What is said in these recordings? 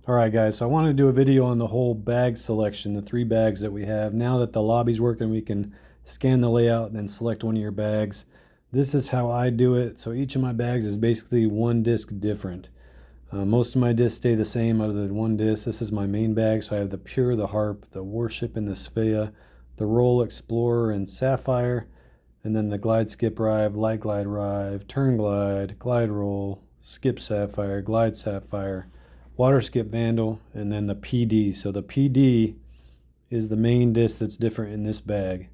Alright guys, so I wanted to do a video on the whole bag selection, the 3 bags that we have. Now that the lobby's working, we can scan the layout and then select one of your bags. This is how I do it. So each of my bags is basically one disc different. Most of my discs stay the same other than one disc. This is my main bag, so I have the Pure, the Harp, the Warship and the Svea, the Roll, Explorer and Sapphire, and then the Glide Skip Rive, Light Glide Rive, Turn Glide, Glide Roll, Skip Sapphire, Glide Sapphire, Water Skip Vandal, and then the PD. So the PD is the main disc that's different in this bag.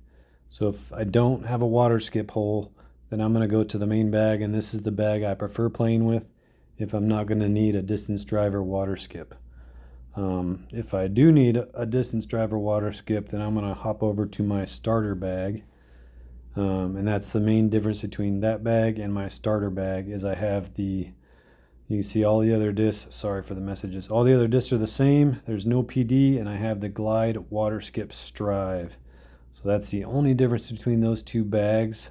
So if I don't have a water skip hole, then I'm going to go to the main bag, and this is the bag I prefer playing with if I'm not going to need a distance driver water skip. If I do need a distance driver water skip, then I'm going to hop over to my starter bag. And that's the main difference between that bag and my starter bag is I have the, you can see all the other discs, sorry for the messages, all the other discs are the same, there's no PD, and I have the Glide Water Skip Strive. So that's the only difference between those 2 bags.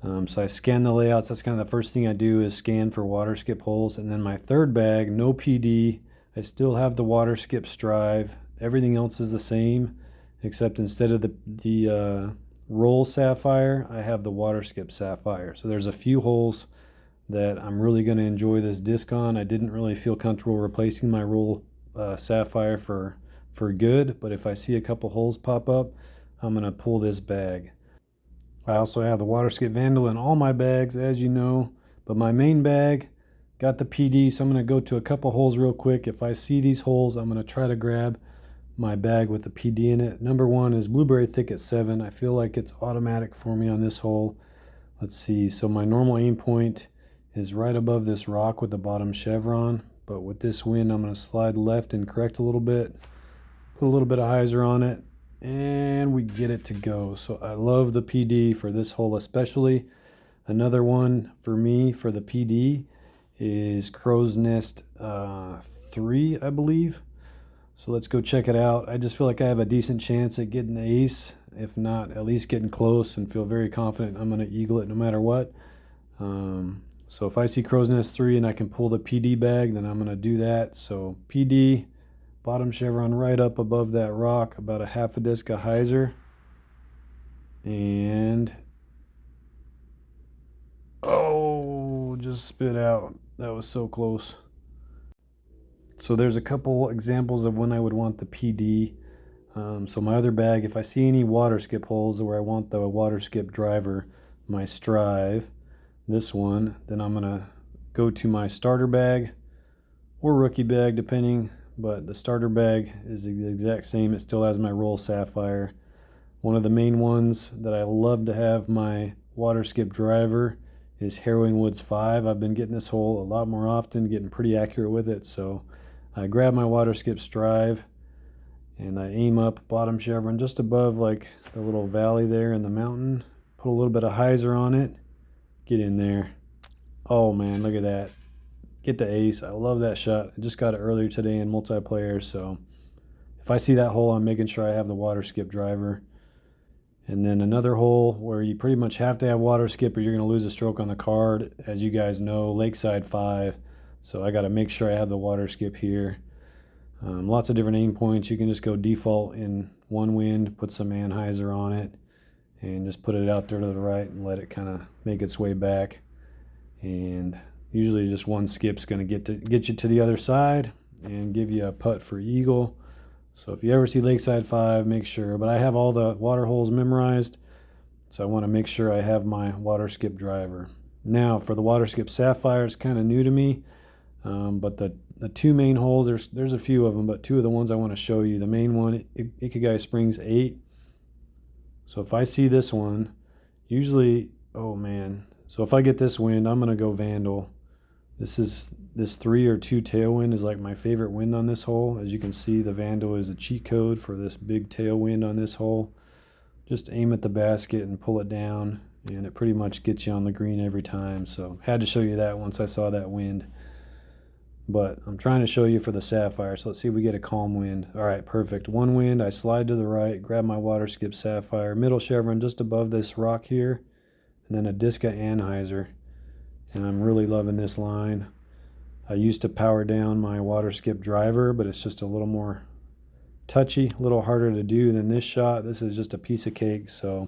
So I scan the layouts. That's kind of the first thing I do is scan for water skip holes. And then my third bag, no PD. I still have the water skip Strive. Everything else is the same, except instead of the Roll Sapphire, I have the water skip Sapphire. So there's a few holes that I'm really going to enjoy this disc on. I didn't really feel comfortable replacing my Roll Sapphire for good, but if I see a couple holes pop up, I'm going to pull this bag. I also have the Water Skip Vandal in all my bags, as you know, but my main bag got the PD, so I'm going to go to a couple holes real quick. If I see these holes, I'm going to try to grab my bag with the PD in it. Number 1 is Blueberry Thicket 7. I feel like it's automatic for me on this hole. Let's see, so my normal aim point is right above this rock with the bottom chevron, but with this wind I'm going to slide left and correct a little bit, put a little bit of hyzer on it, and we get it to go. So I love the PD for this hole especially. Another one for me for the PD is Crow's Nest 3, I believe. So let's go check it out. I just feel like I have a decent chance at getting the ace, if not at least getting close, and feel very confident I'm going to eagle it no matter what. So if I see Crow's Nest 3 and I can pull the PD bag, then I'm going to do that. So PD, bottom chevron right up above that rock, about a half a disc of hyzer. And oh, just spit out. That was so close. So there's a couple examples of when I would want the PD. So my other bag, if I see any water skip holes where I want the water skip driver, my Strive, this one, then I'm gonna go to my starter bag or rookie bag depending, but the starter bag is the exact same. It still has my Roll Sapphire. One of the main ones that I love to have my water skip driver is Harrowing Woods 5. I've been getting this hole a lot more often, getting pretty accurate with it, so I grab my water skip Strive and I aim up bottom chevron just above like the little valley there in the mountain, put a little bit of hyzer on it, get in there. Oh man, look at that. Get the ace. I love that shot. I just got it earlier today in multiplayer, so if I see that hole, I'm making sure I have the water skip driver. And then another hole where you pretty much have to have water skip or you're going to lose a stroke on the card. As you guys know, Lakeside 5. So I got to make sure I have the water skip here. Lots of different aim points. You can just go default in one wind, put some anhyzer on it, and just put it out there to the right and let it kind of make its way back. And usually just one skip's going to get you to the other side and give you a putt for eagle. So if you ever see Lakeside 5, make sure. But I have all the water holes memorized, so I want to make sure I have my water skip driver. Now for the water skip Sapphire, it's kind of new to me, but the 2 main holes, there's a few of them, but 2 of the ones I want to show you. The main one, Ikigai Springs 8. So if I see this one, usually, oh man, so if I get this wind, I'm going to go Vandal. This 3 or 2 tailwind is like my favorite wind on this hole. As you can see, the Vandal is a cheat code for this big tailwind on this hole. Just aim at the basket and pull it down, and it pretty much gets you on the green every time. So had to show you that once I saw that wind. But I'm trying to show you for the Sapphire, so let's see if we get a calm wind. All right, perfect. One wind, I slide to the right, grab my water skip Sapphire, middle chevron just above this rock here, and then a disc of anhyzer. And I'm really loving this line. I used to power down my water skip driver, but it's just a little more touchy, a little harder to do than this shot. This is just a piece of cake, so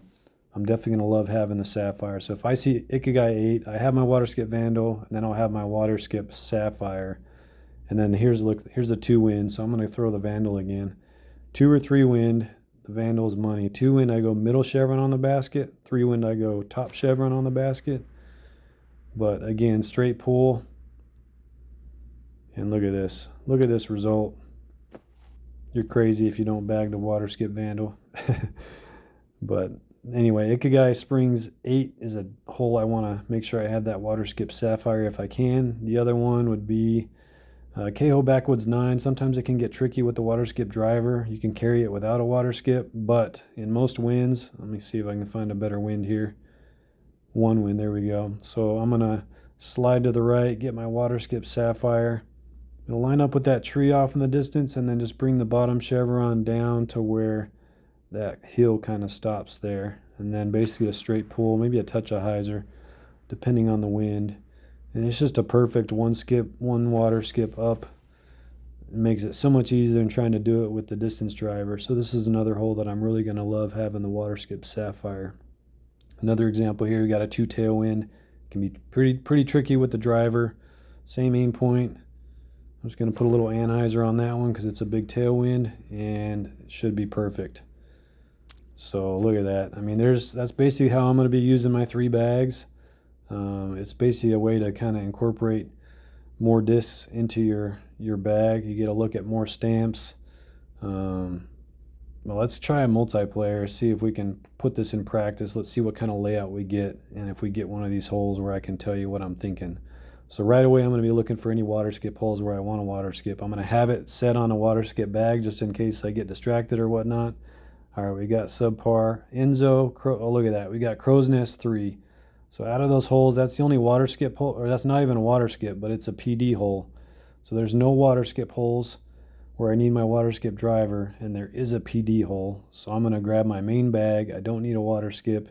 I'm definitely going to love having the Sapphire. So if I see Ikigai 8, I have my water skip Vandal, and then I'll have my water skip Sapphire. And then here's a 2 wind, so I'm going to throw the Vandal again. 2 or 3 wind, the Vandal's money. 2 wind, I go middle chevron on the basket. 3 wind, I go top chevron on the basket. But again, straight pull. And look at this. Look at this result. You're crazy if you don't bag the water skip Vandal. But anyway, Ikigai Springs 8 is a hole I want to make sure I have that water skip Sapphire if I can. The other one would be Keho Backwoods 9. Sometimes it can get tricky with the water skip driver. You can carry it without a water skip, but in most winds, let me see if I can find a better wind here. 1 wind, there we go. So I'm going to slide to the right, get my water skip Sapphire. It'll line up with that tree off in the distance, and then just bring the bottom chevron down to where that hill kind of stops there. And then basically a straight pull, maybe a touch of hyzer, depending on the wind. And it's just a perfect one skip, one water skip up. It makes it so much easier than trying to do it with the distance driver. So this is another hole that I'm really going to love having the water skip Sapphire. Another example here, we got a 2 tailwind. It can be pretty tricky with the driver. Same aim point. I'm just going to put a little anhyzer on that one because it's a big tailwind, and it should be perfect. So look at that. I mean, that's basically how I'm going to be using my 3 bags. It's basically a way to kind of incorporate more discs into your bag. You get a look at more stamps. Well, let's try a multiplayer, see if we can put this in practice. Let's see what kind of layout we get, and if we get one of these holes where I can tell you what I'm thinking. So right away, I'm going to be looking for any water skip holes where I want a water skip. I'm going to have it set on a water skip bag just in case I get distracted or whatnot. All right, we got subpar, Enzo, oh, look at that. We got Crow's Nest 3. So out of those holes, that's the only water skip hole, or that's not even a water skip, but it's a PD hole. So there's no water skip holes where I need my water skip driver, and there is a PD hole. So I'm going to grab my main bag. I don't need a water skip.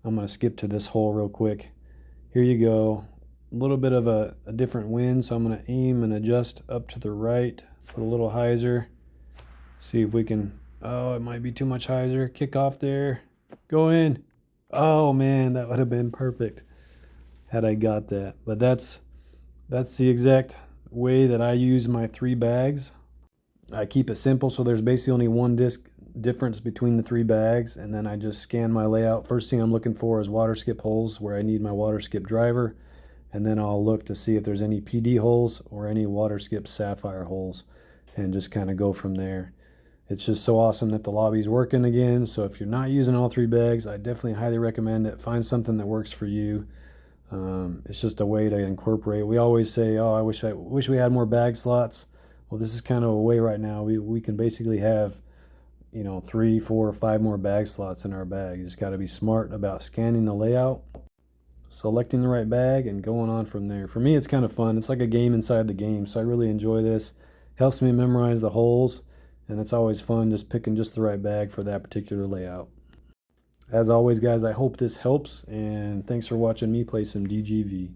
I'm going to skip to this hole real quick. Here you go. A little bit of a different wind, so I'm going to aim and adjust up to the right, put a little hyzer, see if we can, oh, it might be too much hyzer, kick off there, go in. Oh man, that would have been perfect had I got that. But that's the exact way that I use my 3 bags. I keep it simple, so there's basically only 1 disc difference between the 3 bags, and then I just scan my layout. First thing I'm looking for is water skip holes where I need my water skip driver. And then I'll look to see if there's any PD holes or any water skip Sapphire holes, and just kind of go from there. It's just so awesome that the lobby's working again. So if you're not using all 3 bags, I definitely highly recommend it. Find something that works for you. It's just a way to incorporate. We always say, oh, I wish we had more bag slots. Well, this is kind of a way right now. We can basically have, 3, 4, or 5 more bag slots in our bag. You just got to be smart about scanning the layout, selecting the right bag, and going on from there. For me, it's kind of fun. It's like a game inside the game, so I really enjoy this. Helps me memorize the holes, and it's always fun just picking just the right bag for that particular layout. As always, guys, I hope this helps, and thanks for watching me play some DGV.